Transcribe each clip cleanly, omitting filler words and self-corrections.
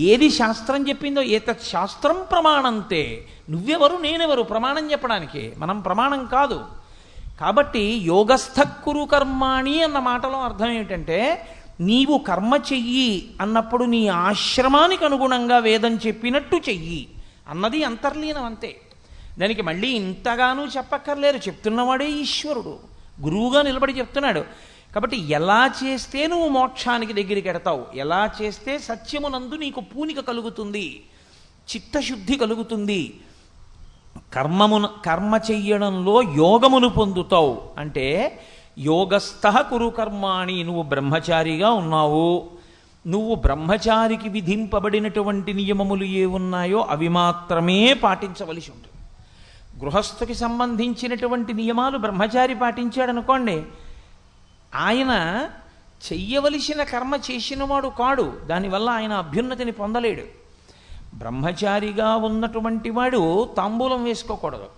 ఏది శాస్త్రం చెప్పిందో ఏతత్ శాస్త్రం ప్రమాణంతే. నువ్వెవరు నేనెవరు ప్రమాణం చెప్పడానికి? మనం ప్రమాణం కాదు. కాబట్టి యోగస్థ కురు కర్మాణి అన్న మాటలో అర్థం ఏమిటంటే, నీవు కర్మ చెయ్యి అన్నప్పుడు నీ ఆశ్రమానికి అనుగుణంగా వేదం చెప్పినట్టు చెయ్యి అన్నది అంతర్లీనం అంతే. దానికి మళ్ళీ ఇంతగానూ చెప్పక్కర్లేరు. చెప్తున్నవాడే ఈశ్వరుడు, గురువుగా నిలబడి చెప్తున్నాడు. కాబట్టి ఎలా చేస్తే నువ్వు మోక్షానికి దగ్గరికి ఎడతావు, ఎలా చేస్తే సత్యమునందు నీకు పూనిక కలుగుతుంది, చిత్తశుద్ధి కలుగుతుంది, కర్మ చెయ్యడంలో యోగమును పొందుతావు అంటే, యోగస్థ కురు కర్మాణి, నువ్వు బ్రహ్మచారిగా ఉన్నావు, నువ్వు బ్రహ్మచారికి విధింపబడినటువంటి నియమములు ఏ ఉన్నాయో అవి మాత్రమే పాటించవలసి ఉంటుంది. గృహస్థుకి సంబంధించినటువంటి నియమాలు బ్రహ్మచారి పాటించాడనుకోండి, ఆయన చెయ్యవలసిన కర్మ చేసినవాడు కాడు, దానివల్ల ఆయన అభ్యున్నతిని పొందలేడు. బ్రహ్మచారిగా ఉన్నటువంటి వాడు తాంబూలం వేసుకోకూడదు.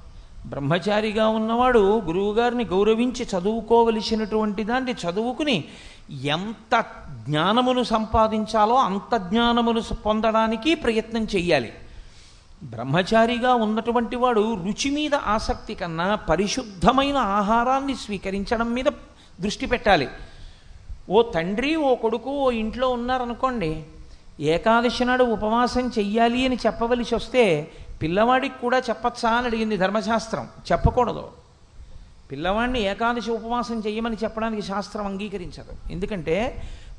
బ్రహ్మచారిగా ఉన్నవాడు గురువుగారిని గౌరవించి చదువుకోవలసినటువంటి దాన్ని చదువుకుని ఎంత జ్ఞానమును సంపాదించాలో అంత జ్ఞానమును పొందడానికి ప్రయత్నం చెయ్యాలి. బ్రహ్మచారిగా ఉన్నటువంటి వాడు రుచి మీద ఆసక్తి కన్నా పరిశుద్ధమైన ఆహారాన్ని స్వీకరించడం మీద దృష్టి పెట్టాలి. ఓ తండ్రి ఓ కొడుకు ఓ ఇంట్లో ఉన్నారనుకోండి, ఏకాదశి నాడు ఉపవాసం చెయ్యాలి అని చెప్పవలసి వస్తే పిల్లవాడికి కూడా చెప్పచ్చా అని అడిగింది ధర్మశాస్త్రం. చెప్పకూడదు. పిల్లవాడిని ఏకాదశి ఉపవాసం చెయ్యమని చెప్పడానికి శాస్త్రం అంగీకరించదు. ఎందుకంటే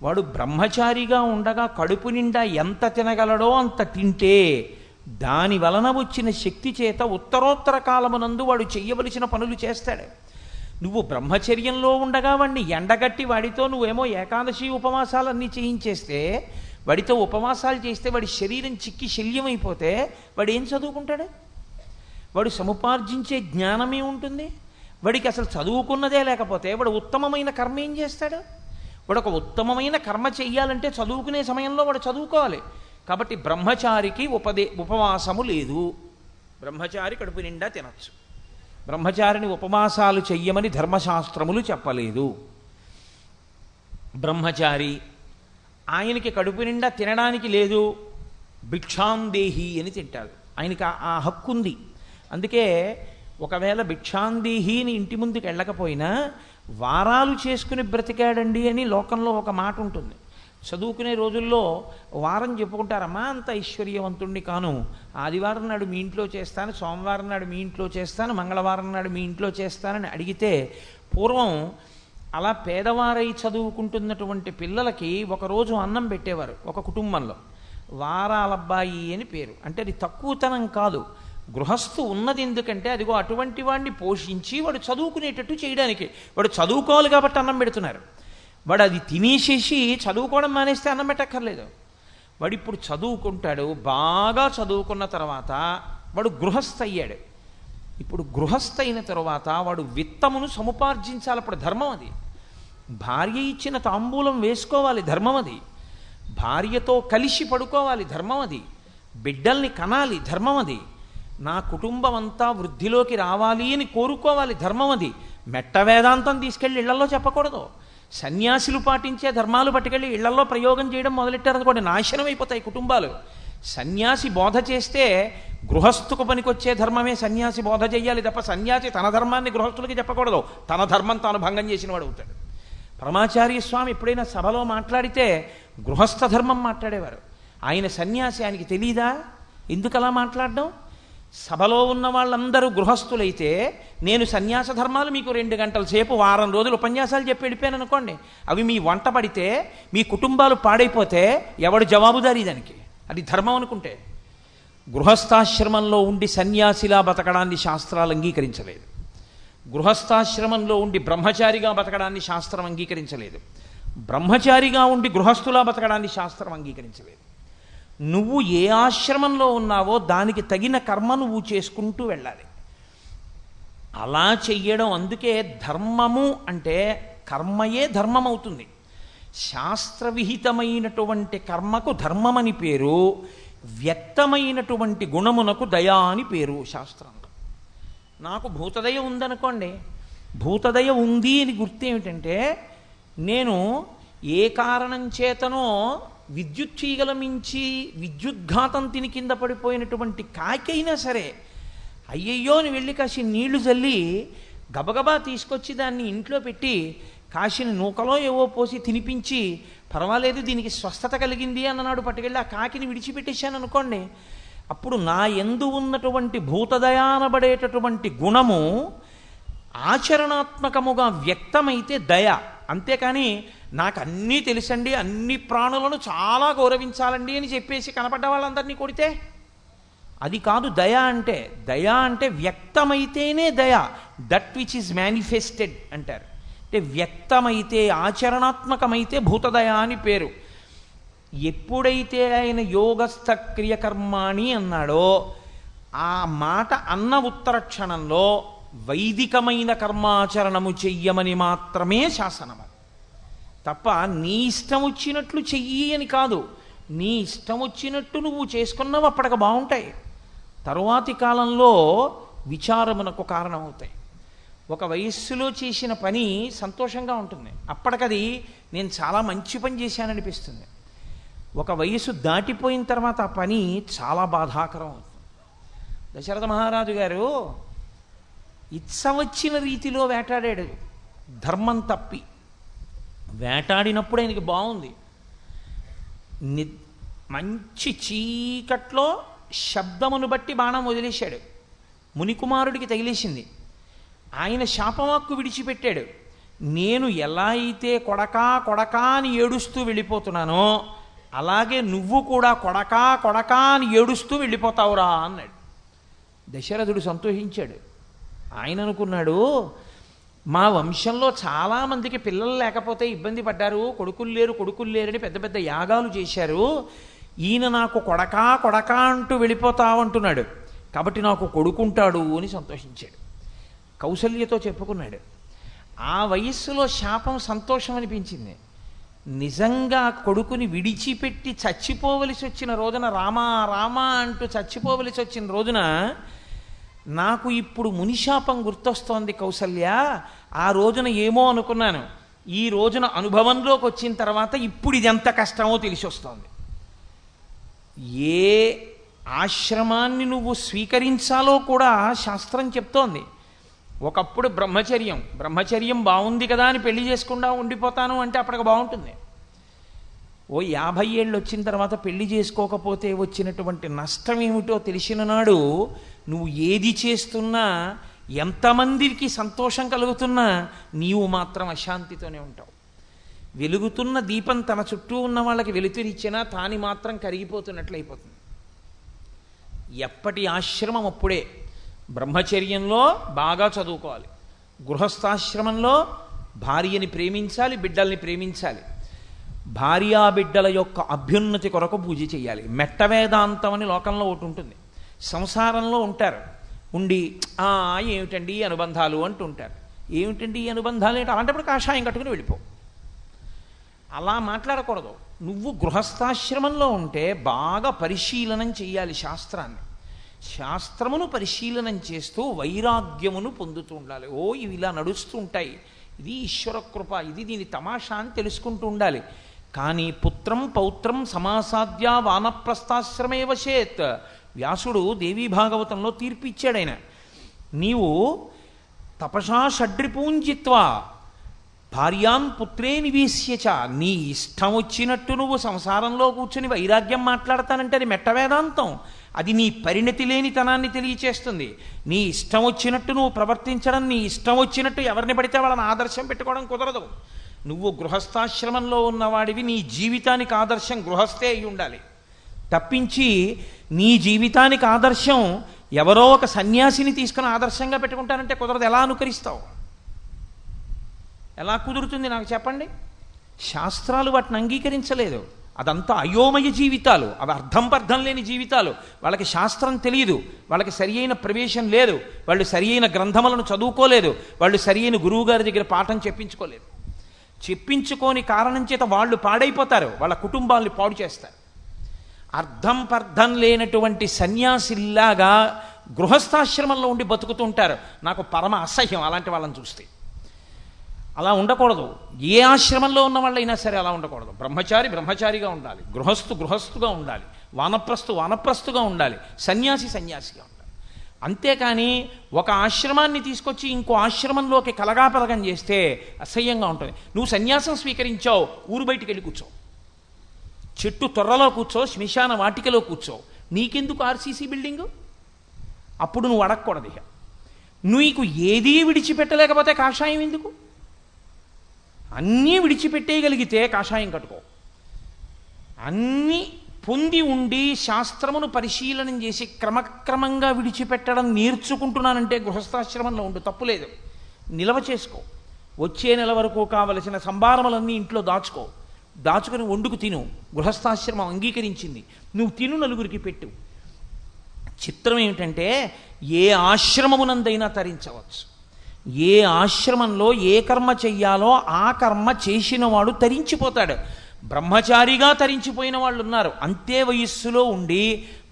వాడు బ్రహ్మచారిగా ఉండగా కడుపు నిండా ఎంత తినగలడో అంత తింటే దాని వలన వచ్చిన శక్తి చేత ఉత్తరోత్తర కాలమునందు వాడు చెయ్యవలసిన పనులు చేస్తాడు. నువ్వు బ్రహ్మచర్యంలో ఉండగా వాడిని ఎండగట్టి వాడితో నువ్వేమో ఏకాదశి ఉపవాసాలన్నీ చేయించేస్తే, వాడితో ఉపవాసాలు చేస్తే వాడి శరీరం చిక్కి శల్యమైపోతే వాడు ఏం చదువుకుంటాడు? వాడు సముపార్జించే జ్ఞానమే ఉంటుంది. వాడికి అసలు చదువుకున్నదే లేకపోతే వాడు ఉత్తమమైన కర్మ ఏం చేస్తాడు? వాడు ఒక ఉత్తమమైన కర్మ చెయ్యాలంటే చదువుకునే సమయంలో వాడు చదువుకోవాలి. కాబట్టి బ్రహ్మచారికి ఉపవాసము లేదు. బ్రహ్మచారి కడుపు నిండా తినచ్చు. బ్రహ్మచారిని ఉపవాసాలు చెయ్యమని ధర్మశాస్త్రములు చెప్పలేదు. బ్రహ్మచారి ఆయనకి కడుపు నిండా తినడానికి లేదు, భిక్షాందేహి అని తింటాడు. ఆయనకి ఆ హక్కు ఉంది. అందుకే ఒకవేళ భిక్షాందేహిని ఇంటి ముందుకు వెళ్ళకపోయినా వారాలు చేసుకుని బ్రతికాడండి అని లోకంలో ఒక మాట ఉంటుంది. చదువుకునే రోజుల్లో వారం చెప్పుకుంటారమ్మా, అంత ఐశ్వర్యవంతుణ్ణి కాను, ఆదివారం నాడు మీ ఇంట్లో చేస్తాను, సోమవారం నాడు మీ ఇంట్లో చేస్తాను, మంగళవారం నాడు మీ ఇంట్లో చేస్తానని అడిగితే, పూర్వం అలా పేదవారై చదువుకుంటున్నటువంటి పిల్లలకి ఒకరోజు అన్నం పెట్టేవారు ఒక కుటుంబంలో. వారాలబ్బాయి అని పేరు. అంటే అది తక్కువతనం కాదు. గృహస్థు ఉన్నది ఎందుకంటే అదిగో అటువంటి వాడిని పోషించి వాడు చదువుకునేటట్టు చేయడానికి. వాడు చదువుకోవాలి కాబట్టి అన్నం పెడుతున్నారు. వాడు అది తినేసేసి చదువుకోవడం మానేస్తే అన్నం పెట్టక్కర్లేదు. వాడు ఇప్పుడు చదువుకుంటాడు, బాగా చదువుకున్న తర్వాత వాడు గృహస్థ అయ్యాడు. ఇప్పుడు గృహస్థ అయిన తర్వాత వాడు విత్తమును సముపార్జించాలి. అప్పుడు ధర్మం అది. భార్య ఇచ్చిన తాంబూలం వేసుకోవాలి, ధర్మం అది. భార్యతో కలిసి పడుకోవాలి, ధర్మం అది. బిడ్డల్ని కనాలి, ధర్మం అది. నా కుటుంబం అంతా వృద్ధిలోకి రావాలి అని కోరుకోవాలి, ధర్మం అది. మెట్ట వేదాంతం తీసుకెళ్ళి ఇళ్లలో చెప్పకూడదు. సన్యాసులు పాటించే ధర్మాలు పట్టుకెళ్ళి ఇళ్లలో ప్రయోగం చేయడం మొదలెట్టారనుకోండి, నాశనం అయిపోతాయి కుటుంబాలు. సన్యాసి బోధ చేస్తే గృహస్థుకు పనికొచ్చే ధర్మమే సన్యాసి బోధ చేయాలి తప్ప సన్యాసి తన ధర్మాన్ని గృహస్థులకి చెప్పకూడదు. తన ధర్మం తాను భంగం చేసిన వాడు అవుతాడు. పరమాచార్య స్వామి ఎప్పుడైనా సభలో మాట్లాడితే గృహస్థ ధర్మం మాట్లాడేవారు. ఆయన సన్యాసి, ఆయనకి తెలీదా ఎందుకు అలా మాట్లాడడం? సభలో ఉన్న వాళ్ళందరూ గృహస్థులైతే నేను సన్యాస ధర్మాలు మీకు 2 గంటల సేపు వారం రోజులు ఉపన్యాసాలు చెప్పి వెళ్ళిపోయాను అనుకోండి, అవి మీ వంట పడితే మీ కుటుంబాలు పాడైపోతే ఎవడు జవాబుదారీ దానికి? అది ధర్మం అనుకుంటే. గృహస్థాశ్రమంలో ఉండి సన్యాసిలా బతకడాన్ని శాస్త్రాలు అంగీకరించలేదు. గృహస్థాశ్రమంలో ఉండి బ్రహ్మచారిగా బతకడాన్ని శాస్త్రం అంగీకరించలేదు. బ్రహ్మచారిగా ఉండి గృహస్థులా బతకడాన్ని శాస్త్రం అంగీకరించలేదు. నువ్వు ఏ ఆశ్రమంలో ఉన్నావో దానికి తగిన కర్మ నువ్వు చేసుకుంటూ వెళ్ళాలి. అలా చెయ్యడం. అందుకే ధర్మము అంటే కర్మయే ధర్మం అవుతుంది. శాస్త్రవిహితమైనటువంటి కర్మకు ధర్మమని పేరు, వ్యక్తమైనటువంటి గుణమునకు దయా అని పేరు శాస్త్రంలో. నాకు భూతదయ ఉందనుకోండి, భూతదయ ఉంది అని గుర్తు ఏమిటంటే, నేను ఏ కారణం చేతనో విద్యుత్ తీగల మించి విద్యుద్ఘాతం తిని కింద పడిపోయినటువంటి కాకైనా సరే అయ్యయ్యో అని వెళ్ళి కాసి నీళ్లు చల్లి గబగబా తీసుకొచ్చి దాన్ని ఇంట్లో పెట్టి కాసిన నూకలో ఏవో పోసి తినిపించి పర్వాలేదు దీనికి స్వస్థత కలిగింది అన్ననాడు పట్టుకెళ్ళి ఆ కాకిని విడిచిపెట్టేశాను అనుకోండి, అప్పుడు నా యందు ఉన్నటువంటి భూతదయానబడేటటువంటి గుణము ఆచరణాత్మకముగా వ్యక్తమైతే దయ. అంతేకాని నాకు అన్నీ తెలుసండి, అన్ని ప్రాణులను చాలా గౌరవించాలండి అని చెప్పేసి కనపడ్డ వాళ్ళందరినీ కొడితే అది కాదు దయ అంటే. దయ అంటే వ్యక్తమైతేనే దయ. దట్ విచ్ ఈజ్ మేనిఫెస్టెడ్ అంటారు. అంటే వ్యక్తమైతే ఆచరణాత్మకమైతే భూతదయ అని పేరు. ఎప్పుడైతే ఆయన యోగస్థ క్రియకర్మాణి అన్నాడో ఆ మాట అన్న ఉత్తర క్షణంలో వైదికమైన కర్మాచరణము చెయ్యమని మాత్రమే శాసనము. తప్ప నీ ఇష్టం వచ్చినట్లు చెయ్యి అని కాదు. నీ ఇష్టం వచ్చినట్టు నువ్వు చేసుకున్నావు అప్పటికి బాగుంటాయి, తరువాతి కాలంలో విచారమునకు కారణమవుతాయి. ఒక వయస్సులో చేసిన పని సంతోషంగా ఉంటుంది, అప్పటికది నేను చాలా మంచి పని చేశాననిపిస్తుంది. ఒక వయస్సు దాటిపోయిన తర్వాత ఆ పని చాలా బాధాకరం అవుతుంది. దశరథ మహారాజు గారు ఇచ్చవచ్చిన రీతిలో వేటాడాడు, ధర్మం తప్పి. వేటాడినప్పుడు ఆయనకి బాగుంది. మంచి చీకట్లో శబ్దమును బట్టి బాణం వదిలేశాడు, మునికుమారుడికి తగిలేసింది. ఆయన శాపవాక్కు విడిచిపెట్టాడు. నేను ఎలా అయితే కొడకా కొడకా అని ఏడుస్తూ వెళ్ళిపోతున్నానో అలాగే నువ్వు కూడా కొడకా కొడకా అని ఏడుస్తూ వెళ్ళిపోతావురా అన్నాడు. దశరథుడు సంతోషించాడు. ఆయన అనుకున్నాడు, మా వంశంలో చాలామందికి పిల్లలు లేకపోతే ఇబ్బంది పడ్డారు, కొడుకులు లేరని పెద్ద పెద్ద యాగాలు చేశారు. ఈయన నాకు కొడకా కొడకా అంటూ వెళ్ళిపోతావంటున్నాడు, కాబట్టి నాకు కొడుకుంటాడు అని సంతోషించాడు. కౌసల్యతో చెప్పుకున్నాడు. ఆ వయస్సులో శాపం సంతోషం అనిపించింది. నిజంగా కొడుకుని విడిచిపెట్టి చచ్చిపోవలసి వచ్చిన రోజున రామా రామా అంటూ చచ్చిపోవలసి వచ్చిన రోజున నాకు ఇప్పుడు మునిశాపం గుర్తొస్తోంది కౌసల్య. ఆ రోజున ఏమో అనుకున్నాను, ఈ రోజున అనుభవంలోకి వచ్చిన తర్వాత ఇప్పుడు ఇది ఎంత కష్టమో తెలిసి వస్తోంది. ఏ ఆశ్రమాన్ని నువ్వు స్వీకరించాలో కూడా శాస్త్రం చెప్తోంది. ఒకప్పుడు బ్రహ్మచర్యం బాగుంది కదా అని పెళ్లి చేసుకుండా ఉండిపోతాను అంటే అప్పటికి బాగుంటుంది. ఓ 50 ఏళ్ళు వచ్చిన తర్వాత పెళ్లి చేసుకోకపోతే వచ్చినటువంటి నష్టం ఏమిటో తెలిసిన నాడు నువ్వు ఏది చేస్తున్నా, ఎంతమందికి సంతోషం కలుగుతున్నా నీవు మాత్రం అశాంతితోనే ఉంటావు. వెలుగుతున్న దీపం తన చుట్టూ ఉన్న వాళ్ళకి వెలుతురిచ్చినా తాని మాత్రం కరిగిపోతున్నట్లయిపోతుంది. ఎప్పటి ఆశ్రమం అప్పుడే. బ్రహ్మచర్యంలో బాగా చదువుకోవాలి, గృహస్థాశ్రమంలో భార్యని ప్రేమించాలి, బిడ్డల్ని ప్రేమించాలి, భార్యాబిడ్డల యొక్క అభ్యున్నతి కొరకు పూజ చేయాలి. మెట్ట వేదాంతం అని లోకంలో ఒకటి ఉంటుంది. సంసారంలో ఉంటారు, ఉండి ఏమిటండి అనుబంధాలు అంటుంటారు. ఏమిటండి అనుబంధాలు ఏంటి? అలాంటప్పుడు కాషాయం కట్టుకుని వెళ్ళిపో. అలా మాట్లాడకూడదు. నువ్వు గృహస్థాశ్రమంలో ఉంటే బాగా పరిశీలనం చెయ్యాలి శాస్త్రాన్ని. శాస్త్రమును పరిశీలనం చేస్తూ వైరాగ్యమును పొందుతూ ఉండాలి. ఇవి ఇలా నడుస్తూ ఉంటాయి, ఇది ఈశ్వర కృప, ఇది దీని తమాషా అని తెలుసుకుంటూ ఉండాలి. కానీ పుత్రం పౌత్రం సమాసాద్య వానప్రస్థాశ్రమే వశేత్. వ్యాసుడు దేవీ భాగవతంలో తీర్పు ఇచ్చాడు. ఆయన నీవు తపసా షడ్రిపూంజిత్వా భార్యాన్ పుత్రే నివేశ్యచ, నీ ఇష్టం వచ్చినట్టు నువ్వు సంసారంలో కూర్చుని వైరాగ్యం మాట్లాడతానంటే అది మెట్ట వేదాంతం. అది నీ పరిణతి లేనితనాన్ని తెలియచేస్తుంది. నీ ఇష్టం వచ్చినట్టు నువ్వు ప్రవర్తించడం, నీ ఇష్టం వచ్చినట్టు ఎవరిని పడితే వాళ్ళని ఆదర్శం పెట్టుకోవడం కుదరదు. నువ్వు గృహస్థాశ్రమంలో ఉన్నవాడివి, నీ జీవితానికి ఆదర్శం గృహస్థే అయి ఉండాలి. తప్పించి నీ జీవితానికి ఆదర్శం ఎవరో ఒక సన్యాసిని తీసుకుని ఆదర్శంగా పెట్టుకుంటానంటే కుదరదు. ఎలా అనుకరిస్తావు? ఎలా కుదురుతుంది నాకు చెప్పండి? శాస్త్రాలు వాటిని అంగీకరించలేదు. అదంతా అయోమయ జీవితాలు, అవి అర్థం లేని జీవితాలు. వాళ్ళకి శాస్త్రం తెలియదు, వాళ్ళకి సరి అయిన ప్రవేశం లేదు, వాళ్ళు సరి అయిన గ్రంథములను చదువుకోలేదు, వాళ్ళు సరి అయిన గురువు గారి దగ్గర పాఠం చెప్పించుకోలేదు. చెప్పించుకోని కారణం చేత వాళ్ళు పాడైపోతారు, వాళ్ళ కుటుంబాల్ని పాడు చేస్తారు. అర్థం లేనటువంటి సన్యాసిల్లాగా గృహస్థాశ్రమంలో ఉండి బతుకుతుంటారు. నాకు పరమ అసహ్యం అలాంటి వాళ్ళని చూస్తే. అలా ఉండకూడదు. ఏ ఆశ్రమంలో ఉన్న వాళ్ళైనా సరే అలా ఉండకూడదు. బ్రహ్మచారి బ్రహ్మచారిగా ఉండాలి, గృహస్థుగా ఉండాలి, వానప్రస్థుగా ఉండాలి, సన్యాసి సన్యాసిగా ఉండాలి. అంతేకాని ఒక ఆశ్రమాన్ని తీసుకొచ్చి ఇంకో ఆశ్రమంలోకి కలగాపలగం చేస్తే అసహ్యంగా ఉంటుంది. నువ్వు సన్యాసం స్వీకరించావు, ఊరు బయటికి వెళ్ళి కూర్చో, చెట్టు తొర్రలో కూర్చో, శ్మశాన వాటికలో కూర్చో, నీకెందుకు ఆర్సీసీ బిల్డింగు? అప్పుడు నువ్వు అడగకూడదు. ఇక నీకు ఏదీ విడిచిపెట్టలేకపోతే కాషాయం ఎందుకు? అన్నీ విడిచిపెట్టేయగలిగితే కాషాయం కట్టుకో. అన్నీ పొంది ఉండి శాస్త్రమును పరిశీలనం చేసి క్రమక్రమంగా విడిచిపెట్టడం నేర్చుకుంటున్నానంటే గృహస్థాశ్రమంలో ఉండు, తప్పులేదు. నిలవ చేసుకో. వచ్చే నెల వరకు కావలసిన సంభారములన్నీ ఇంట్లో దాచుకొని వండుకు తిను. గృహస్థాశ్రమం అంగీకరించింది, నువ్వు తిను, నలుగురికి పెట్టు. చిత్రం ఏమిటంటే ఏ ఆశ్రమమునందైనా తరించవచ్చు. ఏ ఆశ్రమంలో ఏ కర్మ చెయ్యాలో ఆ కర్మ చేసిన వాడు తరించిపోతాడు. బ్రహ్మచారిగా తరించిపోయిన వాళ్ళు ఉన్నారు. అంతే వయస్సులో ఉండి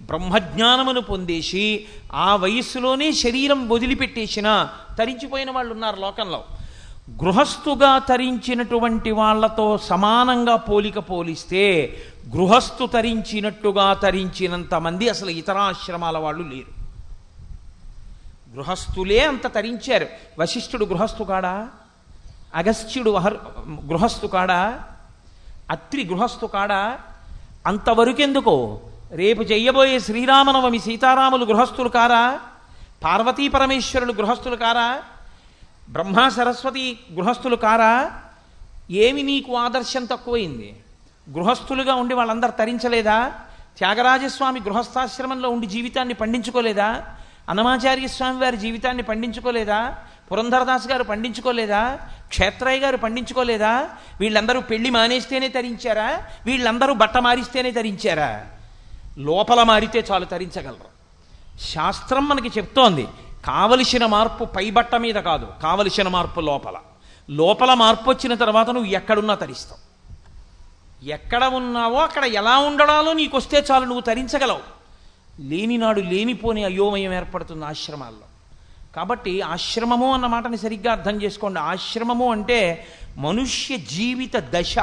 బ్రహ్మజ్ఞానమును పొందేసి ఆ వయస్సులోనే శరీరం వదిలిపెట్టేసిన తరించిపోయిన వాళ్ళు ఉన్నారు లోకంలో. గృహస్థుగా తరించినటువంటి వాళ్లతో సమానంగా పోలిస్తే గృహస్థు తరించినట్టుగా తరించినంతమంది అసలు ఇతర ఆశ్రమాల వాళ్ళు లేరు. గృహస్థులే అంత తరించారు. వశిష్ఠుడు గృహస్థు కాడా? అగస్త్యుడు గృహస్థు కాడా? అత్రి గృహస్థు కాడా? అంతవరకెందుకో రేపు చెయ్యబోయే శ్రీరామనవమి సీతారాములు గృహస్థులు కారా? పార్వతీ పరమేశ్వరులు గృహస్థులు కారా? బ్రహ్మ సరస్వతి గృహస్థులు కారా? ఏమి నీకు ఆదర్శం తక్కువైంది? గృహస్థులుగా ఉండి వాళ్ళందరూ తరించలేదా? త్యాగరాజస్వామి గృహస్థాశ్రమంలో ఉండి జీవితాన్ని పండించుకోలేదా? అన్నమాచార్య స్వామి వారి జీవితాన్ని పండించుకోలేదా? పురంధరదాస్ గారు పండించుకోలేదా? క్షేత్రయ్య గారు పండించుకోలేదా? వీళ్ళందరూ పెళ్లి మానేస్తేనే తరించారా? వీళ్ళందరూ బట్ట మారిస్తేనే తరించారా? లోపల మారితే చాలు తరించగలరు. శాస్త్రం మనకి చెప్తోంది, కావలసిన మార్పు పైబట్ట మీద కాదు, కావలసిన మార్పు లోపల మార్పు వచ్చిన తర్వాత నువ్వు ఎక్కడున్నా తరిస్తావు. ఎక్కడ ఉన్నావో అక్కడ ఎలా ఉండడాలో నీకు వస్తే చాలు, నువ్వు తరించగలవు. లేనినాడు లేనిపోని అయోమయం ఏర్పడుతుంది ఆశ్రమాల్లో. కాబట్టి ఆశ్రమము అన్న మాటని సరిగ్గా అర్థం చేసుకోండి. ఆశ్రమము అంటే మనుష్య జీవిత దశ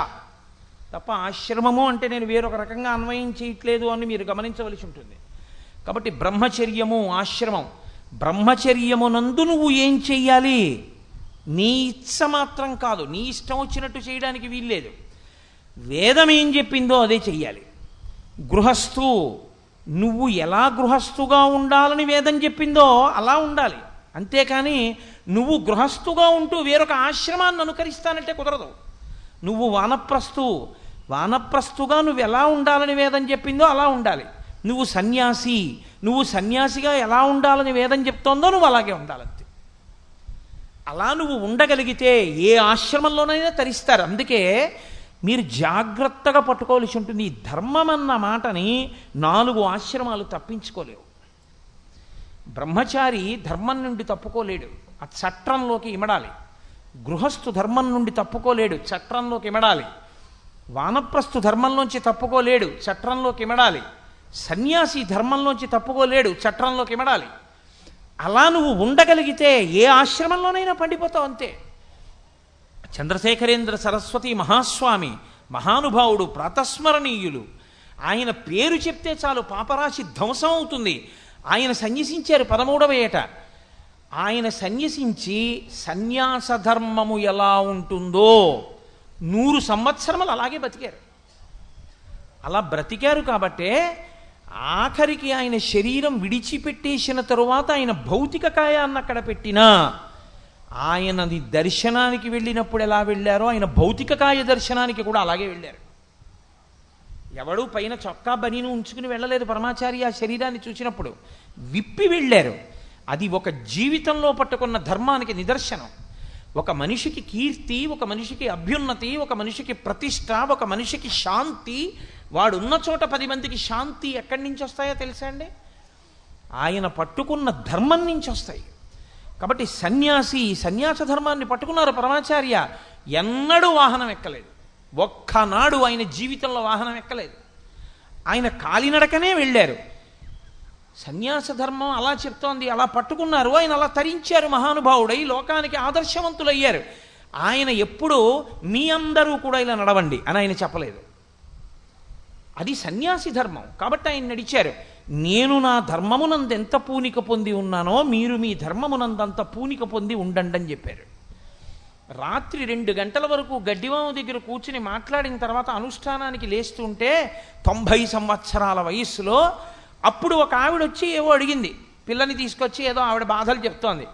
తప్ప ఆశ్రమము అంటే నేను వేరొక రకంగా అన్వయం చేయట్లేదు అని మీరు గమనించవలసి ఉంటుంది. కాబట్టి బ్రహ్మచర్యము ఆశ్రమం. బ్రహ్మచర్యమునందు నువ్వు ఏం చెయ్యాలి? నీ ఇచ్చ మాత్రం కాదు, నీ ఇష్టం వచ్చినట్టు చేయడానికి వీల్లేదు. వేదం ఏం చెప్పిందో అదే చెయ్యాలి. గృహస్థు, నువ్వు ఎలా గృహస్థుగా ఉండాలని వేదం చెప్పిందో అలా ఉండాలి. అంతేకాని నువ్వు గృహస్థుగా ఉంటూ వేరొక ఆశ్రమాన్ని అనుకరిస్తానంటే కుదరదు. నువ్వు వానప్రస్థుగా నువ్వు ఎలా ఉండాలని వేదం చెప్పిందో అలా ఉండాలి. నువ్వు సన్యాసిగా ఎలా ఉండాలని వేదం చెప్తోందో నువ్వు అలాగే ఉండాలంతే. అలా నువ్వు ఉండగలిగితే ఏ ఆశ్రమంలోనైనా తరిస్తారు. అందుకే మీరు జాగ్రత్తగా పట్టుకోవాల్సి ఉంటుంది. ఈ ధర్మం అన్న మాటని 4 ఆశ్రమాలు తప్పించుకోలేవు. బ్రహ్మచారి ధర్మం నుండి తప్పుకోలేడు, ఆ చట్రంలోకి ఇమడాలి. గృహస్థు ధర్మం నుండి తప్పుకోలేడు, చట్రంలోకి ఇమడాలి. వానప్రస్థు ధర్మంలోంచి తప్పుకోలేడు, చట్రంలోకి ఇమడాలి. సన్యాసి ధర్మంలోంచి తప్పుకోలేడు, చట్రంలోకి ఇమడాలి. అలా నువ్వు ఉండగలిగితే ఏ ఆశ్రమంలోనైనా పండిపోతావు అంతే. చంద్రశేఖరేంద్ర సరస్వతి మహాస్వామి మహానుభావుడు, ప్రాతస్మరణీయులు. ఆయన పేరు చెప్తే చాలు పాపరాశి ధ్వంసం అవుతుంది. ఆయన సన్యసించారు 13వ ఏట. ఆయన సన్యసించి సన్యాస ధర్మము ఎలా ఉంటుందో 100 సంవత్సరములు అలాగే బతికారు. అలా బ్రతికారు కాబట్టే ఆఖరికి ఆయన శరీరం విడిచిపెట్టేసిన తరువాత ఆయన భౌతిక కాయాన్ని అక్కడ పెట్టినా ఆయనది దర్శనానికి వెళ్ళినప్పుడు ఎలా వెళ్ళారో ఆయన భౌతిక కాయ దర్శనానికి కూడా అలాగే వెళ్ళారు. ఎవడూ పైన చొక్కా బనీను ఉంచుకుని వెళ్ళలేదు. పరమాచార్య ఆ శరీరాన్ని చూసినప్పుడు విప్పి వెళ్ళారు. అది ఒక జీవితంలో పట్టుకున్న ధర్మానికి నిదర్శనం. ఒక మనిషికి కీర్తి, ఒక మనిషికి అభ్యున్నతి, ఒక మనిషికి ప్రతిష్ట, ఒక మనిషికి శాంతి, వాడున్న చోట 10 మందికి శాంతి ఎక్కడి నుంచి వస్తాయో తెలుసా అండి? ఆయన పట్టుకున్న ధర్మం నుంచి వస్తాయి. కాబట్టి సన్యాస ధర్మాన్ని పట్టుకున్నారు పరమాచార్య. ఎన్నడూ వాహనం ఎక్కలేదు, ఒక్కనాడు ఆయన జీవితంలో వాహనం ఎక్కలేదు. ఆయన కాలినడకనే వెళ్ళారు. సన్యాస ధర్మం అలా చెప్తోంది, అలా పట్టుకున్నారు. ఆయన అలా తరించారు, మహానుభావుడై లోకానికి ఆదర్శవంతులయ్యారు. ఆయన ఎప్పుడూ మీ అందరూ కూడా ఇలా నడవండి అని ఆయన చెప్పలేదు. అది సన్యాసి ధర్మం. కాబట్టి ఆయన నడిచారు. నేను నా ధర్మమునందెంత పూనిక పొంది ఉన్నానో మీరు మీ ధర్మమునందంత పూనిక పొంది ఉండండి అని చెప్పారు. రాత్రి 2 గంటల వరకు గడ్డివాము దగ్గర కూర్చుని మాట్లాడిన తర్వాత అనుష్ఠానానికి లేస్తుంటే 90 సంవత్సరాల వయస్సులో అప్పుడు ఒక ఆవిడ వచ్చి ఏవో అడిగింది. పిల్లని తీసుకొచ్చి ఏదో ఆవిడ బాధలు చెప్తోంది.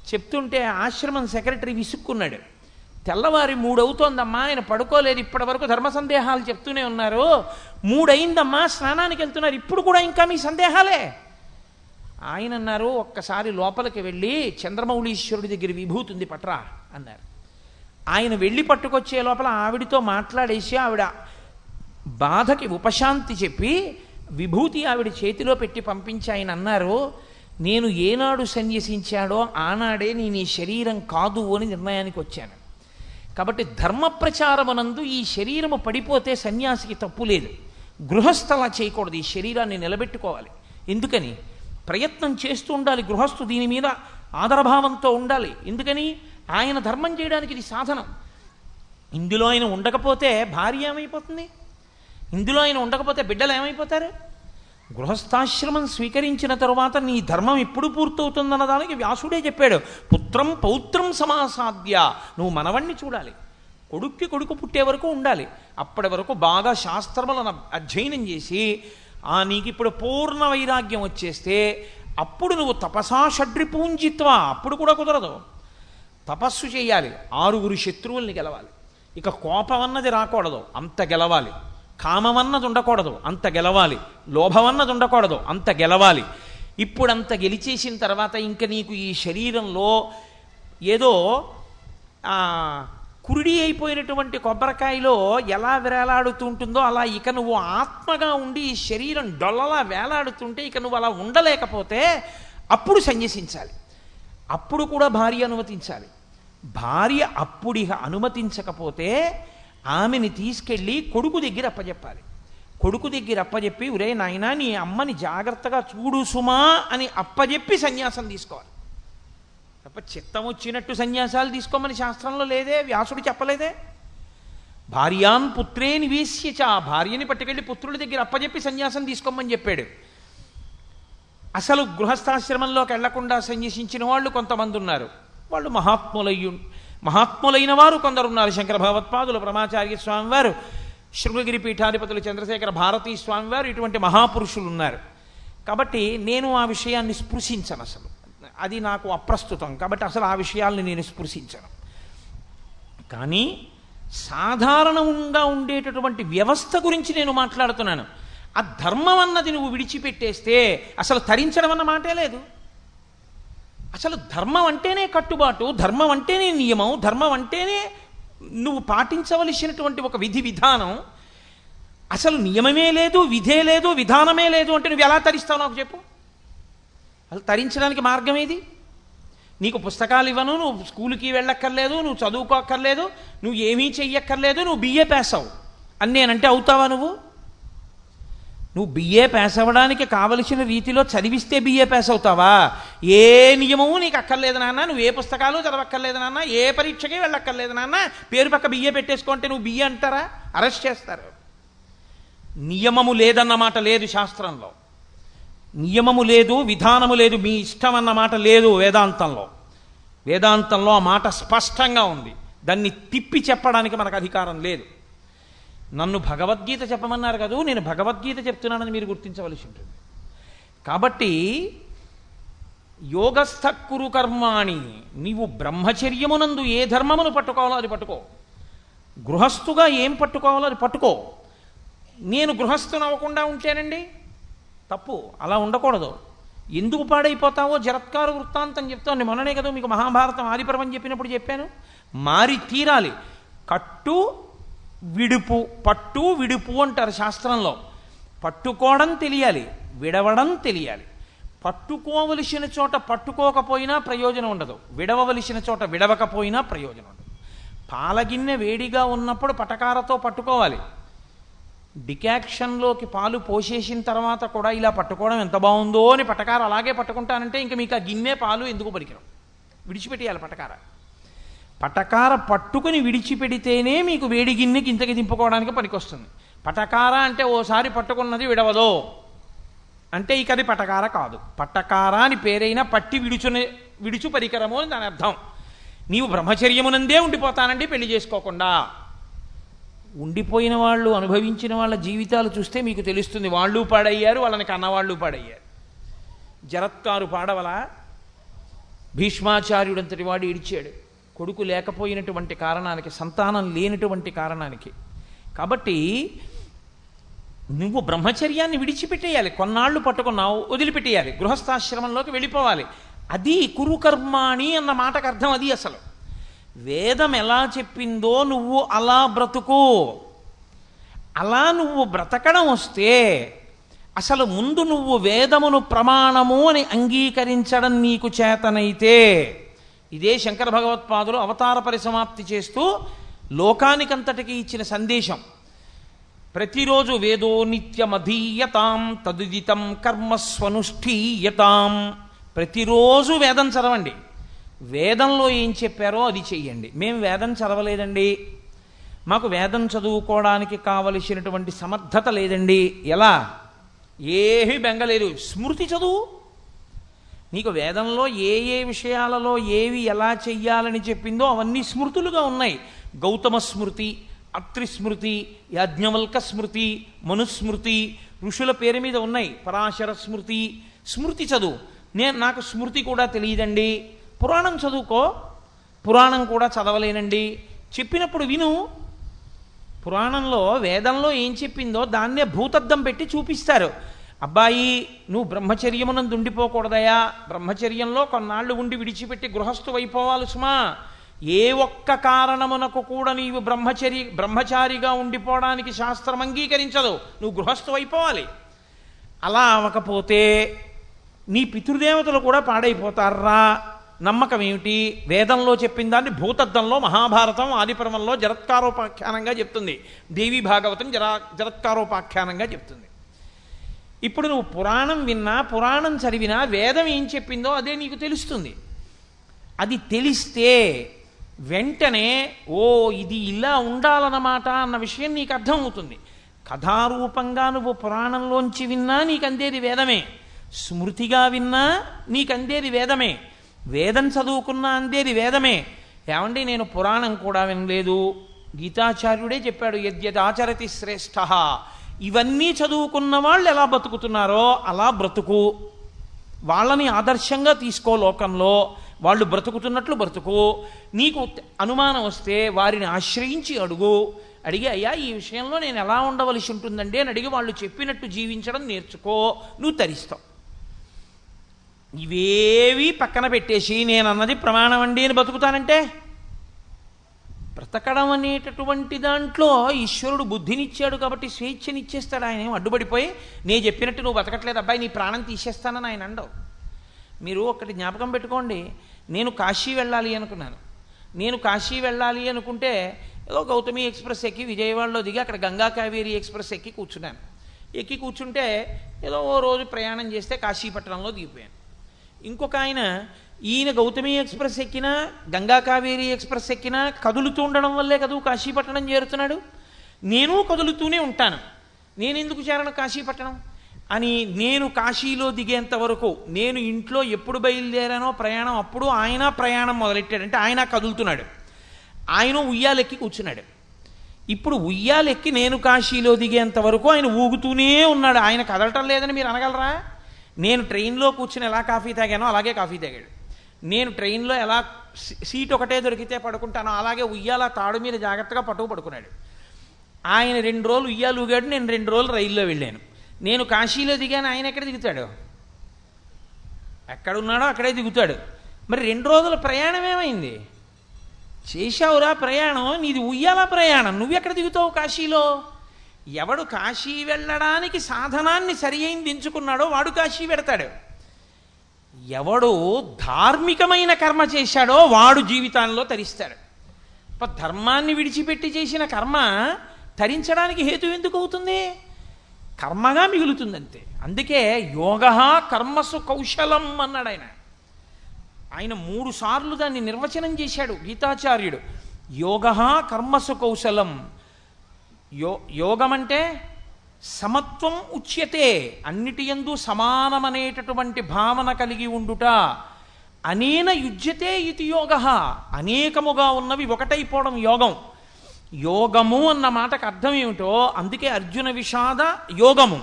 చెప్తుంటే ఆశ్రమం సెక్రటరీ విసుక్కున్నాడు. తెల్లవారి 3 అవుతోందమ్మా, ఆయన పడుకోలేదు, ఇప్పటి వరకు ధర్మ సందేహాలు చెప్తూనే ఉన్నారు, 3 అయిందమ్మా, స్నానానికి వెళ్తున్నారు, ఇప్పుడు కూడా ఇంకా మీ సందేహాలే. ఆయన అన్నారు, ఒక్కసారి లోపలికి వెళ్ళి చంద్రమౌళీశ్వరుడి దగ్గర విభూతి ఉంది పట్రా అన్నారు. ఆయన వెళ్ళి పట్టుకొచ్చే లోపల ఆవిడితో మాట్లాడేసి ఆవిడ బాధకి ఉపశాంతి చెప్పి విభూతి ఆవిడ చేతిలో పెట్టి పంపించి ఆయన అన్నారు, నేను ఏనాడు సన్యసించాడో ఆనాడే నేను ఈ శరీరం కాదు అని నిర్ణయానికి వచ్చాను. కాబట్టి ధర్మ ప్రచారమునందు ఈ శరీరము పడిపోతే సన్యాసికి తప్పు లేదు. గృహస్థలా చేయకూడదు, ఈ శరీరాన్ని నిలబెట్టుకోవాలి. ఎందుకని? ప్రయత్నం చేస్తూ ఉండాలి. గృహస్థు దీని మీద ఆదరభావంతో ఉండాలి. ఎందుకని? ఆయన ధర్మం చేయడానికి ఇది సాధనం. ఇందులో ఆయన ఉండకపోతే భార్య ఏమైపోతుంది? ఇందులో ఆయన ఉండకపోతే బిడ్డలు ఏమైపోతారు? గృహస్థాశ్రమం స్వీకరించిన తరువాత నీ ధర్మం ఎప్పుడు పూర్తవుతుందన్న దానికి వ్యాసుడే చెప్పాడు. పుత్రం పౌత్రం సమాసాద్య. నువ్వు మనవణ్ణి చూడాలి, కొడుక్కి కొడుకు పుట్టే వరకు ఉండాలి. అప్పటి వరకు బాగా శాస్త్రములను అధ్యయనం చేసి నీకు ఇప్పుడు పూర్ణ వైరాగ్యం వచ్చేస్తే అప్పుడు నువ్వు తపసా షడ్రిపూంజిత్వ. అప్పుడు కూడా కుదరదు. తపస్సు చేయాలి, 6 శత్రువుల్ని గెలవాలి. ఇక కోపం అన్నది రాకూడదు, అంత గెలవాలి. కామమన్నది ఉండకూడదు, అంత గెలవాలి. లోభమన్నది ఉండకూడదు, అంత గెలవాలి. ఇప్పుడంత గెలిచేసిన తర్వాత ఇంక నీకు ఈ శరీరంలో ఏదో కురుడి అయిపోయినటువంటి కొబ్బరికాయలో ఎలా వేలాడుతూ ఉంటుందో అలా ఇక నువ్వు ఆత్మగా ఉండి ఈ శరీరం డొల్లలా వేలాడుతుంటే ఇక నువ్వు అలా ఉండలేకపోతే అప్పుడు సన్యసించాలి. అప్పుడు కూడా భార్య అనుమతించాలి. భార్య అప్పుడిక అనుమతించకపోతే ఆమెని తీసుకెళ్ళి కొడుకు దగ్గర అప్పచెప్పాలి. కొడుకు దగ్గర అప్పచెప్పి, ఒరే నాయనా నీ అమ్మని జాగ్రత్తగా చూడు సుమా అని అప్పచెప్పి సన్యాసం తీసుకోవాలి. తప్ప చిత్తం వచ్చినట్టు సన్యాసాలు తీసుకోమని శాస్త్రంలో లేదే, వ్యాసుడు చెప్పలేదే. భార్యాన్ పుత్రే నివేశ్యచ, భార్యని పట్టుకెళ్ళి పుత్రుల దగ్గర అప్పచెప్పి సన్యాసం తీసుకోమని చెప్పాడు. అసలు గృహస్థాశ్రమంలోకి వెళ్లకుండా సన్యసించిన వాళ్ళు కొంతమంది ఉన్నారు. వాళ్ళు మహాత్ములైన వారు కొందరున్నారు. శంకర భగవత్పాదులు, బ్రహ్మాచార్య స్వామివారు, శృంగగిరి పీఠాధిపతులు చంద్రశేఖర భారతీ స్వామివారు, ఇటువంటి మహాపురుషులు ఉన్నారు. కాబట్టి నేను ఆ విషయాన్ని స్పృశించను. అసలు అది నాకు అప్రస్తుతం. కాబట్టి అసలు ఆ విషయాల్ని నేను స్పృశించను. కానీ సాధారణంగా ఉండేటటువంటి వ్యవస్థ గురించి నేను మాట్లాడుతున్నాను. ఆ ధర్మం అన్నది నువ్వు విడిచిపెట్టేస్తే అసలు తరించడం అన్న మాటే లేదు. అసలు ధర్మం అంటేనే కట్టుబాటు, ధర్మం అంటేనే నియమం, ధర్మం అంటేనే నువ్వు పాటించవలసినటువంటి ఒక విధి విధానం. అసలు నియమమే లేదు, విధే లేదు, విధానమే లేదు అంటే నువ్వు ఎలా తరిస్తావు నాకు చెప్పు. అసలు తరించడానికి మార్గం ఏది? నీకు పుస్తకాలు ఇవ్వను, నువ్వు స్కూల్కి వెళ్ళక్కర్లేదు, నువ్వు చదువుకోక్కర్లేదు, నువ్వు ఏమీ చెయ్యక్కర్లేదు, నువ్వు బిఏ పాస్ అవ్వు అని నేనంటే అవుతావా? నువ్వు బిఏ పాస్ అవ్వడానికి కావలసిన రీతిలో చదివిస్తే బిఏ పాస్ అవుతావా? ఏ నియమము నీకు అక్కర్లేదు నాన్న, నువ్వు ఏ పుస్తకాలు చదవక్కర్లేదు నాన్న, ఏ పరీక్షకి వెళ్ళక్కర్లేదు నాన్న, పేరు పక్క బిఏ పెట్టేసుకుంటే నువ్వు బిఏ అంటారా? అరెస్ట్ చేస్తారు. నియమము లేదన్నమాట లేదు శాస్త్రంలో. నియమము లేదు, విధానము లేదు, మీ ఇష్టం అన్నమాట లేదు వేదాంతంలో. వేదాంతంలో ఆ మాట స్పష్టంగా ఉంది. దాన్ని తిప్పి చెప్పడానికి మనకు అధికారం లేదు. నన్ను భగవద్గీత చెప్పమన్నారు కదా, నేను భగవద్గీత చెప్తున్నానని మీరు గుర్తించవలసి ఉంటుంది. కాబట్టి యోగస్థ కురు కర్మాణి, నీవు బ్రహ్మచర్యమునందు ఏ ధర్మమును పట్టుకోవాలో అది పట్టుకో, గృహస్థుగా ఏం పట్టుకోవాలో అది పట్టుకో. నేను గృహస్థుని అవ్వకుండా ఉంటేనండి తప్పు, అలా ఉండకూడదు. ఎందుకు పాడైపోతావో జరత్కారు వృత్తాంతం చెప్తాను. మొన్ననే కదా మీకు మహాభారతం ఆదిపర్వం చెప్పినప్పుడు చెప్పాను. మారి తీరాలి. కట్టు విడుపు, పట్టు విడుపు అంటారు శాస్త్రంలో. పట్టుకోవడం తెలియాలి, విడవడం తెలియాలి. పట్టుకోవలసిన చోట పట్టుకోకపోయినా ప్రయోజనం ఉండదు, విడవవలసిన చోట విడవకపోయినా ప్రయోజనం ఉండదు. పాలగిన్నె వేడిగా ఉన్నప్పుడు పటకారతో పట్టుకోవాలి. డికాక్షన్లోకి పాలు పోసేసిన తర్వాత కూడా ఇలా పట్టుకోవడం ఎంత బాగుందో అని పటకార అలాగే పట్టుకుంటానంటే ఇంక మీకు ఆ గిన్నె పాలు ఎందుకు పనికిరావు, విడిచిపెట్టేయాలి పటకార. పటకార పట్టుకుని విడిచిపెడితేనే మీకు వేడి గిన్నెకి ఇంతకి దింపుకోవడానికి పనికొస్తుంది. పటకార అంటే ఓసారి పట్టుకున్నది విడవదో అంటే ఇక అది పటకార కాదు. పట్టకార అని పేరైనా పట్టి విడుచు పరికరము అని దాని అర్థం. నీవు బ్రహ్మచర్యమునందే ఉండిపోతానండి పెళ్లి చేసుకోకుండా. ఉండిపోయిన వాళ్ళు, అనుభవించిన వాళ్ళ జీవితాలు చూస్తే మీకు తెలుస్తుంది. వాళ్ళు పాడయ్యారు, వాళ్ళని కన్నవాళ్ళు పాడయ్యారు. జరత్కారు పాడవల భీష్మాచార్యుడంతటి వాడు ఏడిచాడు కొడుకు లేకపోయినటువంటి కారణానికి, సంతానం లేనటువంటి కారణానికి. కాబట్టి నువ్వు బ్రహ్మచర్యాన్ని విడిచిపెట్టేయాలి. కొన్నాళ్ళు పట్టుకున్నావు, వదిలిపెట్టేయాలి, గృహస్థాశ్రమంలోకి వెళ్ళిపోవాలి. అది కురుకర్మాణి అన్న మాటకు అర్థం అది. అసలు వేదం ఎలా చెప్పిందో నువ్వు అలా బ్రతుకు. అలా నువ్వు బ్రతకడం వస్తే అసలు ముందు నువ్వు వేదమును ప్రమాణము అని అంగీకరించడం నీకు చేతనైతే, ఇదే శంకర భగవత్పాదులు అవతార పరిసమాప్తి చేస్తూ లోకానికంతటికి ఇచ్చిన సందేశం. ప్రతిరోజు వేదో నిత్యమధీయతాం తదుదితం కర్మస్వనుష్ఠీయతాం. ప్రతిరోజు వేదం చదవండి. వేదంలో ఏం చెప్పారో అది చెయ్యండి. మేము వేదం చదవలేదండి, మాకు వేదం చదువుకోవడానికి కావలసినటువంటి సమర్థత లేదండి. ఎలా? ఏమీ బెంగలేదు, స్మృతి చదువు. నీకు వేదంలో ఏ ఏ విషయాలలో ఏవి ఎలా చెయ్యాలని చెప్పిందో అవన్నీ స్మృతులుగా ఉన్నాయి. గౌతమ స్మృతి, అత్రి స్మృతి, యాజ్ఞవల్క స్మృతి, మనుస్మృతి, ఋషుల పేరు మీద ఉన్నాయి. పరాశర స్మృతి. స్మృతి చదువు. నాకు స్మృతి కూడా తెలియదండి, పురాణం చదువుకో. పురాణం కూడా చదవలేనండి, చెప్పినప్పుడు విను. పురాణంలో వేదంలో ఏం చెప్పిందో దాన్నే భూతద్దం పెట్టి చూపిస్తారు. అబ్బాయి, నువ్వు బ్రహ్మచర్యమునందు ఉండిపోకూడదయా, బ్రహ్మచర్యంలో కొన్నాళ్ళు ఉండి విడిచిపెట్టి గృహస్థు అయిపోవాలి సుమా. ఏ ఒక్క కారణమునకు కూడా నీవు బ్రహ్మచారిగా ఉండిపోవడానికి శాస్త్రం అంగీకరించదు. నువ్వు గృహస్థు అయిపోవాలి. అలా అవ్వకపోతే నీ పితృదేవతలు కూడా పాడైపోతారా. నమ్మకం ఏమిటి? వేదంలో చెప్పిన దాన్ని భూతద్దంలో, మహాభారతం ఆదిపర్వంలో జరత్కారోపాఖ్యానంగా చెప్తుంది. దేవీ భాగవతం జరత్కారోపాఖ్యానంగా చెప్తుంది. ఇప్పుడు నువ్వు పురాణం విన్నా, పురాణం చదివినా వేదం ఏం చెప్పిందో అదే నీకు తెలుస్తుంది. అది తెలిస్తే వెంటనే ఓ ఇది ఇలా ఉండాలన్నమాట అన్న విషయం నీకు అర్థమవుతుంది. కథారూపంగా నువ్వు పురాణంలోంచి విన్నా నీకు అందేది వేదమే, స్మృతిగా విన్నా నీకు అందేది వేదమే, వేదం చదువుకున్నా అందేది వేదమే. ఏమండి, నేను పురాణం కూడా వినలేదు, గీతాచార్యుడే చెప్పాడు యద్యదాచరతి శ్రేష్ఠ. ఇవన్నీ చదువుకున్న వాళ్ళు ఎలా బ్రతుకుతున్నారో అలా బ్రతుకు. వాళ్ళని ఆదర్శంగా తీసుకో. లోకంలో వాళ్ళు బ్రతుకుతున్నట్లు బ్రతుకు. నీకు అనుమానం వస్తే వారిని ఆశ్రయించి అడుగు. అడిగి, అయ్యా ఈ విషయంలో నేను ఎలా ఉండవలసి ఉంటుందండి అని అడిగి వాళ్ళు చెప్పినట్టు జీవించడం నేర్చుకో. నువ్వు తరిస్తావు. ఇవేవి పక్కన పెట్టేసి నేను అన్నది ప్రమాణం అండి అని బతుకుతానంటే, బ్రతకడం అనేటటువంటి దాంట్లో ఈశ్వరుడు బుద్ధినిచ్చాడు కాబట్టి స్వేచ్ఛనిచ్చేస్తాడు. ఆయన ఏం అడ్డుపడిపోయి నేను చెప్పినట్టు నువ్వు బతకట్లేదు అబ్బాయి నీ ప్రాణం తీసేస్తానని ఆయన అండవు. మీరు ఒకటి జ్ఞాపకం పెట్టుకోండి. నేను కాశీ వెళ్ళాలి అనుకున్నాను. నేను కాశీ వెళ్ళాలి అనుకుంటే ఏదో గౌతమి ఎక్స్ప్రెస్ ఎక్కి విజయవాడలో దిగి అక్కడ గంగా కావేరీ ఎక్స్ప్రెస్ ఎక్కి కూర్చున్నాను. ఎక్కి కూర్చుంటే ఏదో ఓ రోజు ప్రయాణం చేస్తే కాశీపట్నంలో దిగిపోయాను. ఇంకొక ఆయన, ఈయన గౌతమి ఎక్స్ప్రెస్ ఎక్కినా గంగా కావేరీ ఎక్స్ప్రెస్ ఎక్కినా కదులుతూ ఉండడం వల్లే కదూ కాశీపట్నం చేరుతున్నాడు. నేను కదులుతూనే ఉంటాను, నేను ఎందుకు చేరను కాశీపట్నం అని. నేను కాశీలో దిగేంత వరకు, నేను ఇంట్లో ఎప్పుడు బయలుదేరానో ప్రయాణం అప్పుడు ఆయన ప్రయాణం మొదలెట్టాడంటే ఆయన కదులుతున్నాడు. ఆయన ఉయ్యాలెక్కి కూర్చున్నాడు. ఇప్పుడు ఉయ్యాలెక్కి నేను కాశీలో దిగేంత వరకు ఆయన ఊగుతూనే ఉన్నాడు. ఆయన కదలటం లేదని మీరు అనగలరా? నేను ట్రైన్లో కూర్చుని ఎలా కాఫీ తాగానో అలాగే కాఫీ తాగాడు. నేను ట్రైన్లో ఎలా సీట్ ఒకటే దొరికితే పడుకుంటానో అలాగే ఉయ్యాల తాడు మీద జాగ్రత్తగా పట్టుకు పడుకున్నాడు. ఆయన 2 రోజులు ఉయ్యాలు ఊగాడు, నేను 2 రోజులు రైల్లో వెళ్ళాను. నేను కాశీలో దిగాను, ఆయన ఎక్కడ దిగుతాడు? ఎక్కడున్నాడో అక్కడే దిగుతాడు. మరి 2 రోజుల ప్రయాణం ఏమైంది? చేశావురా ప్రయాణం, నీది ఉయ్యాల ప్రయాణం, నువ్వెక్కడ దిగుతావు కాశీలో? ఎవడు కాశీ వెళ్ళడానికి సాధనాన్ని సరి అయింది ఎంచుకున్నాడో వాడు కాశీ వెడతాడు. ఎవడు ధార్మికమైన కర్మ చేశాడో వాడు జీవితాల్లో తరిస్తాడు. ధర్మాన్ని విడిచిపెట్టి చేసిన కర్మ తరించడానికి హేతు ఎందుకు అవుతుంది? కర్మగా మిగులుతుందంతే. అందుకే యోగ కర్మసు కౌశలం అన్నాడు ఆయన. ఆయన 3 సార్లు దాన్ని నిర్వచనం చేశాడు గీతాచార్యుడు. యోగ కర్మసు కౌశలం. యోగం అంటే సమత్వం ఉచ్యతే, అన్నిటి యందు సమానమనేటటువంటి భావన కలిగి ఉండుట. అనేన యుజ్యతే ఇది యోగ, అనేకముగా ఉన్నవి ఒకటైపోవడం యోగం. యోగము అన్న మాటకు అర్థం ఏమిటో అందుకే అర్జున విషాద యోగము.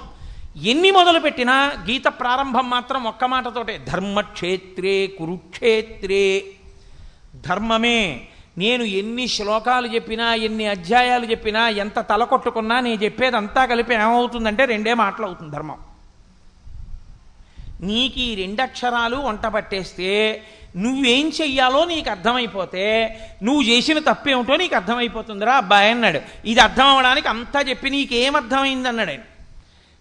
ఎన్ని మొదలుపెట్టినా గీత ప్రారంభం మాత్రం ఒక్క మాటతోటే, ధర్మక్షేత్రే కురుక్షేత్రే. ధర్మమే. నేను ఎన్ని శ్లోకాలు చెప్పినా, ఎన్ని అధ్యాయాలు చెప్పినా, ఎంత తలకొట్టుకున్నా నేను చెప్పేది అంతా కలిపి ఏమవుతుందంటే 2 మాటలు అవుతుంది ధర్మం. నీకు ఈ 2 అక్షరాలు వంట పట్టేస్తే నువ్వేం చెయ్యాలో నీకు అర్థమైపోతే నువ్వు చేసిన తప్పేమిటో నీకు అర్థమైపోతుందిరా అబ్బాయి అన్నాడు. ఇది అర్థం అవ్వడానికి అంతా చెప్పి నీకేం అర్థమైంది అన్నాడు ఆయన.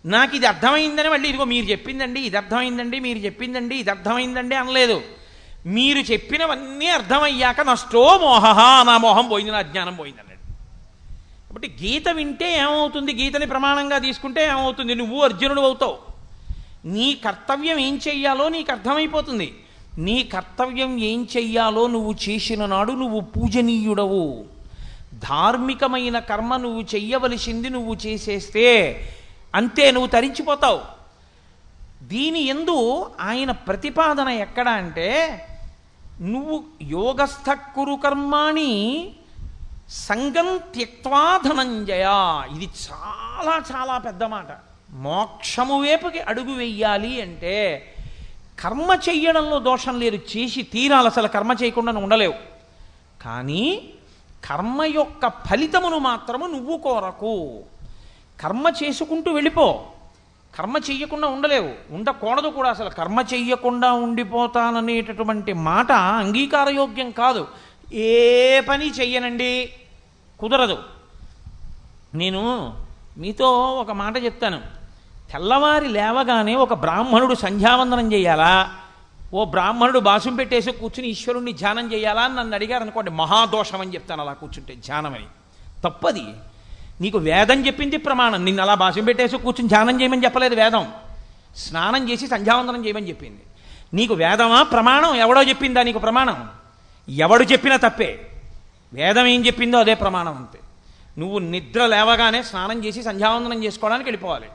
నాకు ఇది అర్థమైందని మళ్ళీ ఇదిగో మీరు చెప్పిందండి ఇది అర్థమైందండి, మీరు చెప్పిందండి ఇది అర్థమైందండి అనలేదు. మీరు చెప్పినవన్నీ అర్థమయ్యాక నష్టో మోహ, నా మోహం పోయింది, నా జ్ఞానం పోయింది అన్నాడు. కాబట్టి గీత వింటే ఏమవుతుంది, గీతని ప్రమాణంగా తీసుకుంటే ఏమవుతుంది, నువ్వు అర్జునుడు అవుతావు. నీ కర్తవ్యం ఏం చెయ్యాలో నీకు అర్థమైపోతుంది. నీ కర్తవ్యం ఏం చెయ్యాలో నువ్వు చేసిన నాడు నువ్వు పూజనీయుడవు. ధార్మికమైన కర్మ నువ్వు చెయ్యవలసింది నువ్వు చేసేస్తే అంతే, నువ్వు తరించిపోతావు. దీని యందు ఆయన ప్రతిపాదన ఎక్కడ అంటే, నువ్వు యోగస్థ కురు కర్మాణి సంగం త్యక్వా ధనంజయ. ఇది చాలా చాలా పెద్ద మాట. మోక్షము వైపుకి అడుగు వెయ్యాలి అంటే కర్మ చెయ్యడంలో దోషం లేదు, చేసి తీరాలి, అసలు కర్మ చేయకుండా ఉండలేవు. కానీ కర్మ యొక్క ఫలితమును మాత్రము నువ్వు కోరకు. కర్మ చేసుకుంటూ వెళ్ళిపో, కర్మ చెయ్యకుండా ఉండలేవు, ఉండకూడదు కూడా. అసలు కర్మ చెయ్యకుండా ఉండిపోతాననేటటువంటి మాట అంగీకారయోగ్యం కాదు. ఏ పని చెయ్యనండి, కుదరదు. నేను మీతో ఒక మాట చెప్తాను. తెల్లవారి లేవగానే ఒక బ్రాహ్మణుడు సంధ్యావందనం చేయాలా, ఓ బ్రాహ్మణుడు బాసుం పెట్టేసి కూర్చుని ఈశ్వరుణ్ణి ధ్యానం చేయాలా అని నన్ను అడిగారు అనుకోండి, మహాదోషం అని చెప్తాను. అలా కూర్చుంటే ధ్యానమని తప్పది. నీకు వేదం చెప్పింది ప్రమాణం. నిన్ను అలా బాసుం పెట్టేసి కూర్చుని ధ్యానం చేయమని చెప్పలేదు వేదం. స్నానం చేసి సంధ్యావందనం చేయమని చెప్పింది. నీకు వేదమా ప్రమాణం? ఎవడో చెప్పిందా నీకు ప్రమాణం? ఎవడు చెప్పినా తప్పే. వేదం ఏం చెప్పిందో అదే ప్రమాణం అంతే. నువ్వు నిద్ర లేవగానే స్నానం చేసి సంధ్యావందనం చేసుకోవడానికి వెళ్ళిపోవాలి.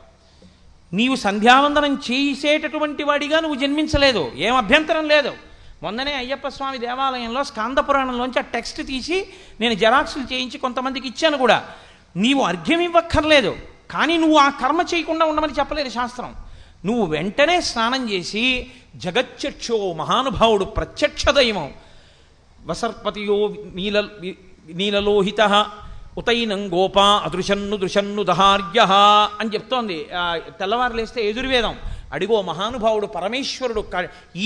నీవు సంధ్యావందనం చేసేటటువంటి వాడిగా నువ్వు జన్మించలేదు, ఏం అభ్యంతరం లేదు. మొన్ననే అయ్యప్ప స్వామి దేవాలయంలో స్కాంద పురాణంలోంచి ఆ టెక్స్ట్ తీసి నేను జెరాక్సులు చేయించి కొంతమందికి ఇచ్చాను కూడా. నీవు అర్ఘ్యం ఇవ్వక్కర్లేదు, కానీ నువ్వు ఆ కర్మ చేయకుండా ఉండమని చెప్పలేదు శాస్త్రం. నువ్వు వెంటనే స్నానం చేసి జగచ్చక్షో మహానుభావుడు ప్రత్యక్ష దైవం వసర్పతియో నీలలోహిత ఉతైనం గోపా అదృశన్ను దృశన్ను దహార్య అని చెప్తోంది. తెల్లవారు లేస్తే ఎదుర్వేదం. అడిగో మహానుభావుడు పరమేశ్వరుడు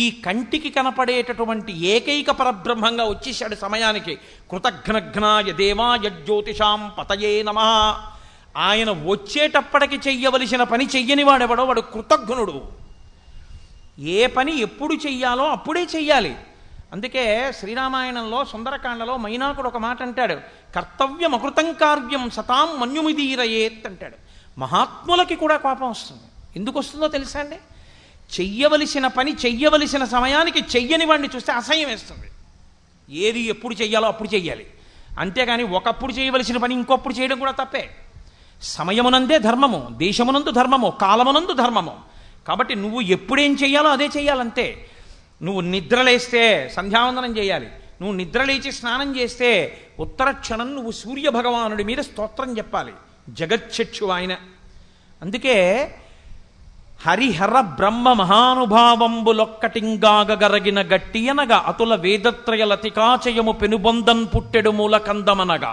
ఈ కంటికి కనపడేటటువంటి ఏకైక పరబ్రహ్మంగా వచ్చేసాడు సమయానికి. కృతఘ్నఘ్నాయ దేవాయ జ్యోతిషాం పతయే నమః. ఆయన వచ్చేటప్పటికి చెయ్యవలసిన పని చెయ్యని వాడెవడో వాడు కృతఘ్నుడు. ఏ పని ఎప్పుడు చెయ్యాలో అప్పుడే చెయ్యాలి. అందుకే శ్రీరామాయణంలో సుందరకాండలో మైనాకుడు ఒక మాట అంటాడు, కర్తవ్యం అకృతం కార్యం సతాం మన్యుమిదీరయేత్ అంటాడు. మహాత్ములకి కూడా కోపం వస్తుంది. ఎందుకు వస్తుందో తెలుసా అండి? చెయ్యవలసిన పని చెయ్యవలసిన సమయానికి చెయ్యని వాడిని చూస్తే అసహ్యం వేస్తుంది. ఏది ఎప్పుడు చెయ్యాలో అప్పుడు చెయ్యాలి, అంతేగాని ఒకప్పుడు చేయవలసిన పని ఇంకొప్పుడు చేయడం కూడా తప్పే. సమయమునందే ధర్మము, దేశమునందు ధర్మము, కాలమునందు ధర్మము. కాబట్టి నువ్వు ఎప్పుడేం చెయ్యాలో అదే చెయ్యాలంతే. నువ్వు నిద్రలేస్తే సంధ్యావందనం చేయాలి. నువ్వు నిద్రలేచి స్నానం చేస్తే ఉత్తర క్షణం నువ్వు సూర్యభగవానుడి మీద స్తోత్రం చెప్పాలి. జగచ్చక్షు ఆయన. అందుకే హరిహర బ్రహ్మ మహానుభావంబులొక్కటింగాగరగిన గట్టియనగా అతుల వేదత్రయలతికాచయము పెనుబొందన్ పుట్టెడు మూల కందమనగా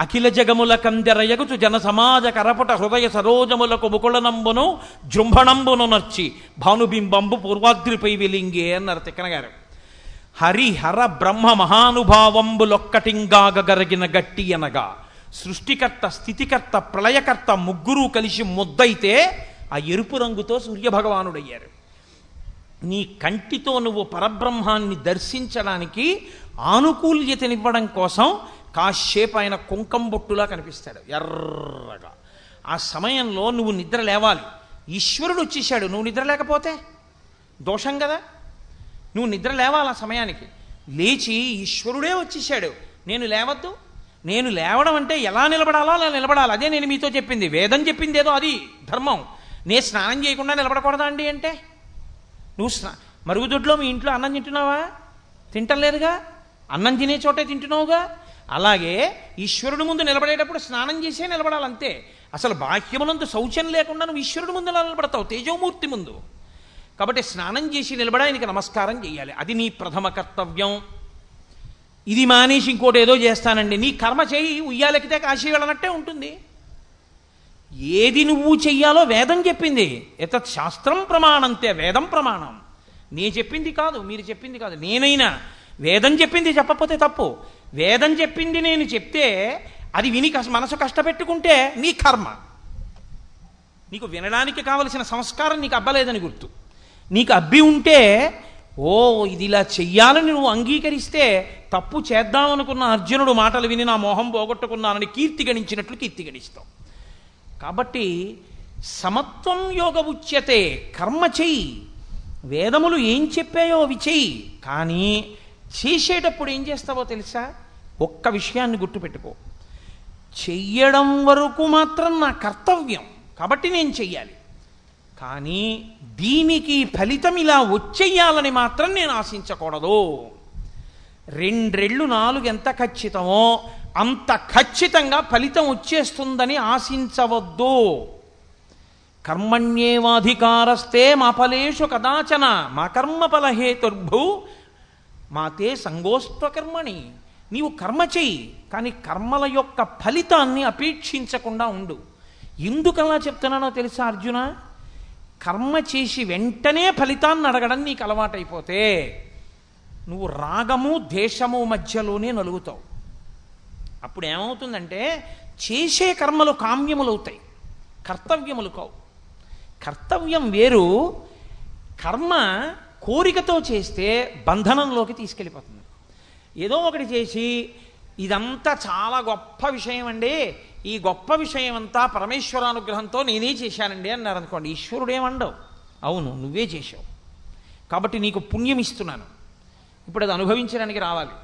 అఖిల జగముల కందెరయగుచు జన సమాజ కరపట హృదయ సరోజములకు ముకుళనంబును జృంభణంబును నర్చి భానుబింబంబు పూర్వాద్రిపై వెలింగే అన్నారు తిక్కన గారు. హరిహర బ్రహ్మ మహానుభావంబులొక్కటింగాగరగిన గట్టి అనగా సృష్టికర్త స్థితికర్త ప్రళయకర్త ముగ్గురు కలిసి ముద్దయితే ఆ ఎరుపు రంగుతో సూర్యభగవానుడయ్యారు. నీ కంటితో నువ్వు పరబ్రహ్మాన్ని దర్శించడానికి ఆనుకూల్యతనివ్వడం కోసం కాసేపు ఆయన కుంకంబొట్టులా కనిపిస్తాడు ఎర్రగా. ఆ సమయంలో నువ్వు నిద్ర లేవాలి. ఈశ్వరుడు వచ్చేసాడు, నువ్వు నిద్ర లేకపోతే దోషం కదా. నువ్వు నిద్ర లేవాలి ఆ సమయానికి. లేచి ఈశ్వరుడే వచ్చేసాడు, నేను లేవద్దు. నేను లేవడం అంటే ఎలా నిలబడాలో అలా నిలబడాలి. అదే నేను మీతో చెప్పింది. వేదం చెప్పింది ఏదో అది ధర్మం. నేను స్నానం చేయకుండా నిలబడకూడదా అండి అంటే, నువ్వు మరుగుదొడ్లో మీ ఇంట్లో అన్నం తింటున్నావా? తింటలేదుగా. అన్నం తినే చోటే తింటున్నావుగా. అలాగే ఈశ్వరుడి ముందు నిలబడేటప్పుడు స్నానం చేసే నిలబడాలంతే. అసలు బాహ్యమునందు శౌచం లేకుండా నువ్వు ఈశ్వరుడి ముందు నిలబడతావు, తేజోమూర్తి ముందు. కాబట్టి స్నానం చేసి నిలబడి ఆయనకి నమస్కారం చేయాలి. అది నీ ప్రథమ కర్తవ్యం. ఇది మానేసి ఇంకోటి ఏదో చేస్తానండి, నీ కర్మ చేయి. ఉయ్యాలెక్కితే కాశీ వెళ్ళనట్టే ఉంటుంది. ఏది నువ్వు చెయ్యాలో వేదం చెప్పింది. ఎతత్ శాస్త్రం ప్రమాణంతే, వేదం ప్రమాణం. నేను చెప్పింది కాదు, మీరు చెప్పింది కాదు. నేనైనా వేదం చెప్పింది చెప్పకపోతే తప్పు. వేదం చెప్పింది నేను చెప్తే అది విని మనసు కష్టపెట్టుకుంటే నీ కర్మ. నీకు వినడానికి కావలసిన సంస్కారం నీకు అబ్బలేదని గుర్తు. నీకు అబ్బి ఉంటే ఓ ఇది ఇలా చెయ్యాలని నువ్వు అంగీకరిస్తే తప్పు చేద్దామనుకున్న అర్జునుడు మాటలు విని నా మోహం పోగొట్టుకున్నానని కీర్తి గణించినట్లు కీర్తి గణిస్తావు. కాబట్టి సమత్వం యోగ ఉచ్యతే. కర్మ చెయ్యి, వేదములు ఏం చెప్పాయో అవి చెయ్యి. కానీ చేసేటప్పుడు ఏం చేస్తావో తెలుసా? ఒక్క విషయాన్ని గుర్తుపెట్టుకో, చెయ్యడం వరకు మాత్రం నా కర్తవ్యం కాబట్టి నేను చెయ్యాలి. కానీ దీనికి ఫలితం ఇలా వచ్చేయాలని మాత్రం నేను ఆశించకూడదు. 2 రెళ్ళు 4 ఎంత ఖచ్చితమో అంత ఖచ్చితంగా ఫలితం వచ్చేస్తుందని ఆశించవద్దు. కర్మణ్యేవాధికారస్తే మా ఫలేషు కదాచన మా కర్మఫలహేతుర్భూ మాతే సంగోస్త్వకర్మణి. నీవు కర్మ చెయ్యి, కానీ కర్మల యొక్క ఫలితాన్ని అపేక్షించకుండా ఉండు. ఎందుకలా చెప్తున్నానో తెలుసా అర్జున? కర్మ చేసి వెంటనే ఫలితాన్ని అడగడం నీకు అలవాటైపోతే నువ్వు రాగము ద్వేషము మధ్యలోనే నలుగుతావు. అప్పుడు ఏమవుతుందంటే చేసే కర్మలు కామ్యములు అవుతాయి, కర్తవ్యములు కావు. కర్తవ్యం వేరు. కర్మ కోరికతో చేస్తే బంధనంలోకి తీసుకెళ్ళిపోతుంది. ఏదో ఒకటి చేసి ఇదంతా చాలా గొప్ప విషయం అండి, ఈ గొప్ప విషయం అంతా పరమేశ్వరానుగ్రహంతో నేనే చేశానండి అన్నారు అనుకోండి, ఈశ్వరుడు ఏమండవు. అవును నువ్వే చేశావు కాబట్టి నీకు పుణ్యం ఇస్తున్నాను, ఇప్పుడు అది అనుభవించడానికి రావాలి.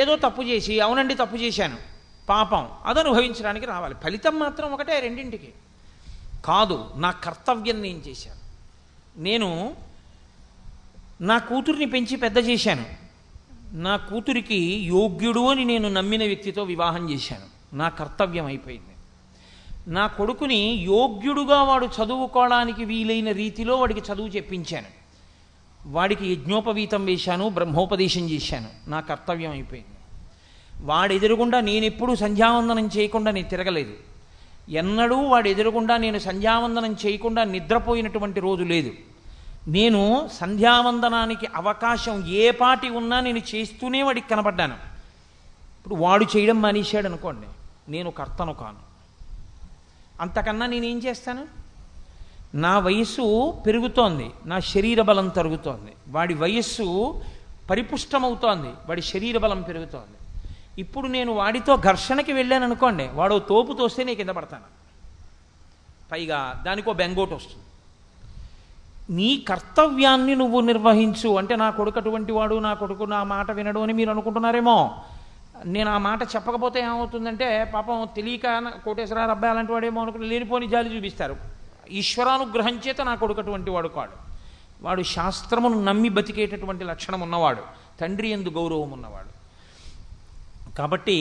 ఏదో తప్పు చేసి అవునండి తప్పు చేశాను పాపం, అది అనుభవించడానికి రావాలి. ఫలితం మాత్రం ఒకటే రెండింటికి. కాదు, నా కర్తవ్యం నేను చేశాను. నేను నా కూతుర్ని పెంచి పెద్ద చేశాను. నా కూతురికి యోగ్యుడు అని నేను నమ్మిన వ్యక్తితో వివాహం చేశాను. నా కర్తవ్యం అయిపోయింది. నా కొడుకుని యోగ్యుడుగా వాడు చదువుకోవడానికి వీలైన రీతిలో వాడికి చదువు చెప్పించాను. వాడికి యజ్ఞోపవీతం వేశాను, బ్రహ్మోపదేశం చేశాను. నా కర్తవ్యం అయిపోయింది. వాడు ఎదురుగుండా నేను ఎప్పుడూ సంధ్యావందనం చేయకుండా నేను తిరగలేదు. ఎన్నడూ వాడు ఎదురుగుండా నేను సంధ్యావందనం చేయకుండా నిద్రపోయినటువంటి రోజు లేదు. నేను సంధ్యావందనానికి అవకాశం ఏ పాటి ఉన్నా నేను చేస్తూనే వాడికి కనపడ్డాను. ఇప్పుడు వాడు చేయడం మానేశాడు అనుకోండి, నేను కర్తను కాను. అంతకన్నా నేనేం చేస్తాను? నా వయస్సు పెరుగుతోంది, నా శరీర బలం తరుగుతోంది. వాడి వయస్సు పరిపుష్టమవుతోంది, వాడి శరీర బలం పెరుగుతోంది. ఇప్పుడు నేను వాడితో ఘర్షణకి వెళ్ళాను అనుకోండి, వాడు తోపు తోస్తే నేను కింద పడతాను. పైగా దానికో బెంగోటు వస్తుంది. నీ కర్తవ్యాన్ని నువ్వు నిర్వహించు అంటే నా కొడుకు అటువంటి వాడు, నా కొడుకు నా మాట వినడు అని మీరు అనుకుంటున్నారేమో. నేను ఆ మాట చెప్పకపోతే ఏమవుతుందంటే పాపం తెలియక కోటేశ్వరరావు అబ్బాయి అలాంటి వాడేమో అనుకుని లేనిపోని జాలి చూపిస్తారు. ఈశ్వరానుగ్రహం చేత నా కొడుకు అటువంటి వాడు కాడు. వాడు శాస్త్రమును నమ్మి బతికేటటువంటి లక్షణం ఉన్నవాడు, తండ్రి యందు గౌరవం ఉన్నవాడు. కాబట్టి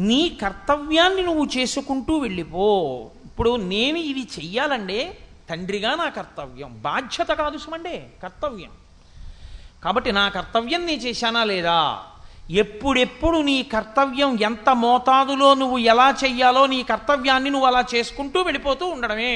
నీ కర్తవ్యాన్ని నువ్వు చేసుకుంటూ వెళ్ళిపో. ఇప్పుడు నేను ఇది చెయ్యాలంటే తండ్రిగా నా కర్తవ్యం, బాధ్యత కాదు సుమండే, కర్తవ్యం. కాబట్టి నా కర్తవ్యం నీ చేశానా లేదా? ఎప్పుడెప్పుడు నీ కర్తవ్యం ఎంత మోతాదులో నువ్వు ఎలా చెయ్యాలో నీ కర్తవ్యాన్ని నువ్వు అలా చేసుకుంటూ వెళ్ళిపోతూ ఉండడమే.